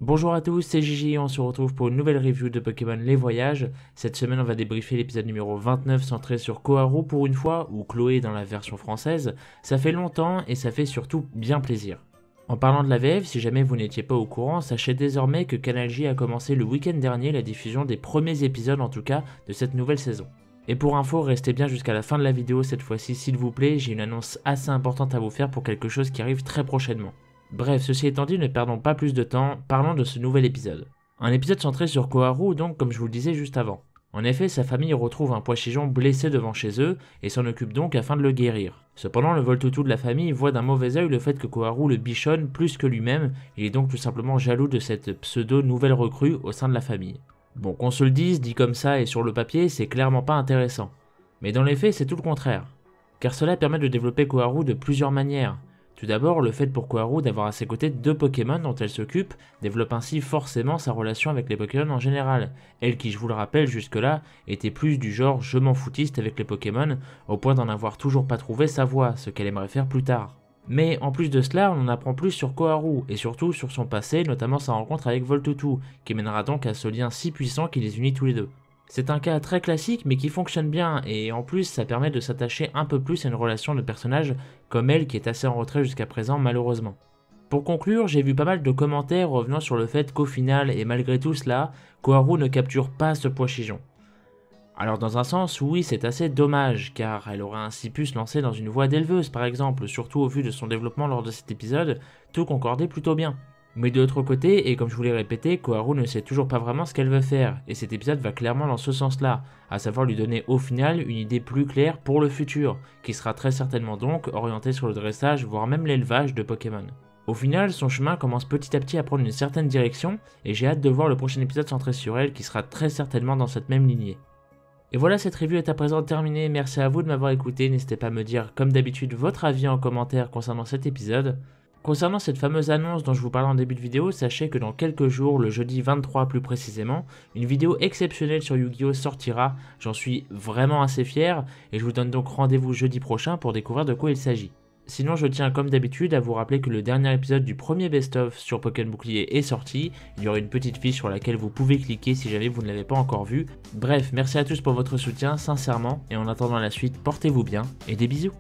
Bonjour à tous, c'est Gigi et on se retrouve pour une nouvelle review de Pokémon Les Voyages. Cette semaine on va débriefer l'épisode numéro 29 centré sur Koharu pour une fois, ou Chloé dans la version française. Ça fait longtemps et ça fait surtout bien plaisir. En parlant de la VF, si jamais vous n'étiez pas au courant, sachez désormais que Canal J a commencé le week-end dernier la diffusion des premiers épisodes en tout cas de cette nouvelle saison. Et pour info, restez bien jusqu'à la fin de la vidéo cette fois-ci s'il vous plaît, j'ai une annonce assez importante à vous faire pour quelque chose qui arrive très prochainement. Bref, ceci étant dit, ne perdons pas plus de temps, parlons de ce nouvel épisode. Un épisode centré sur Koharu donc comme je vous le disais juste avant. En effet, sa famille retrouve un Poichigeon blessé devant chez eux et s'en occupe donc afin de le guérir. Cependant, le Voltoutou de la famille voit d'un mauvais œil le fait que Koharu le bichonne plus que lui-même, il est donc tout simplement jaloux de cette pseudo nouvelle recrue au sein de la famille. Bon, qu'on se le dise, dit comme ça et sur le papier, c'est clairement pas intéressant. Mais dans les faits, c'est tout le contraire. Car cela permet de développer Koharu de plusieurs manières. Tout d'abord, le fait pour Koharu d'avoir à ses côtés deux Pokémon dont elle s'occupe développe ainsi forcément sa relation avec les Pokémon en général. Elle qui, je vous le rappelle jusque-là, était plus du genre je m'en foutiste avec les Pokémon, au point d'en avoir toujours pas trouvé sa voie, ce qu'elle aimerait faire plus tard. Mais en plus de cela, on en apprend plus sur Koharu, et surtout sur son passé, notamment sa rencontre avec Voltoutou, qui mènera donc à ce lien si puissant qui les unit tous les deux. C'est un cas très classique mais qui fonctionne bien et en plus ça permet de s'attacher un peu plus à une relation de personnage comme elle qui est assez en retrait jusqu'à présent malheureusement. Pour conclure, j'ai vu pas mal de commentaires revenant sur le fait qu'au final et malgré tout cela, Koharu ne capture pas ce Poichigeon. Alors dans un sens oui c'est assez dommage car elle aurait ainsi pu se lancer dans une voie d'éleveuse par exemple, surtout au vu de son développement lors de cet épisode, tout concordait plutôt bien. Mais de l'autre côté, et comme je vous l'ai répété, Koharu ne sait toujours pas vraiment ce qu'elle veut faire, et cet épisode va clairement dans ce sens-là, à savoir lui donner au final une idée plus claire pour le futur, qui sera très certainement donc orientée sur le dressage, voire même l'élevage de Pokémon. Au final, son chemin commence petit à petit à prendre une certaine direction, et j'ai hâte de voir le prochain épisode centré sur elle, qui sera très certainement dans cette même lignée. Et voilà, cette review est à présent terminée, merci à vous de m'avoir écouté, n'hésitez pas à me dire comme d'habitude votre avis en commentaire concernant cet épisode. Concernant cette fameuse annonce dont je vous parlais en début de vidéo, sachez que dans quelques jours, le jeudi 23 plus précisément, une vidéo exceptionnelle sur Yu-Gi-Oh sortira, j'en suis vraiment assez fier, et je vous donne donc rendez-vous jeudi prochain pour découvrir de quoi il s'agit. Sinon je tiens comme d'habitude à vous rappeler que le dernier épisode du premier best-of sur Pokémon Bouclier est sorti, il y aura une petite fiche sur laquelle vous pouvez cliquer si jamais vous ne l'avez pas encore vu. Bref, merci à tous pour votre soutien, sincèrement, et en attendant la suite, portez-vous bien, et des bisous.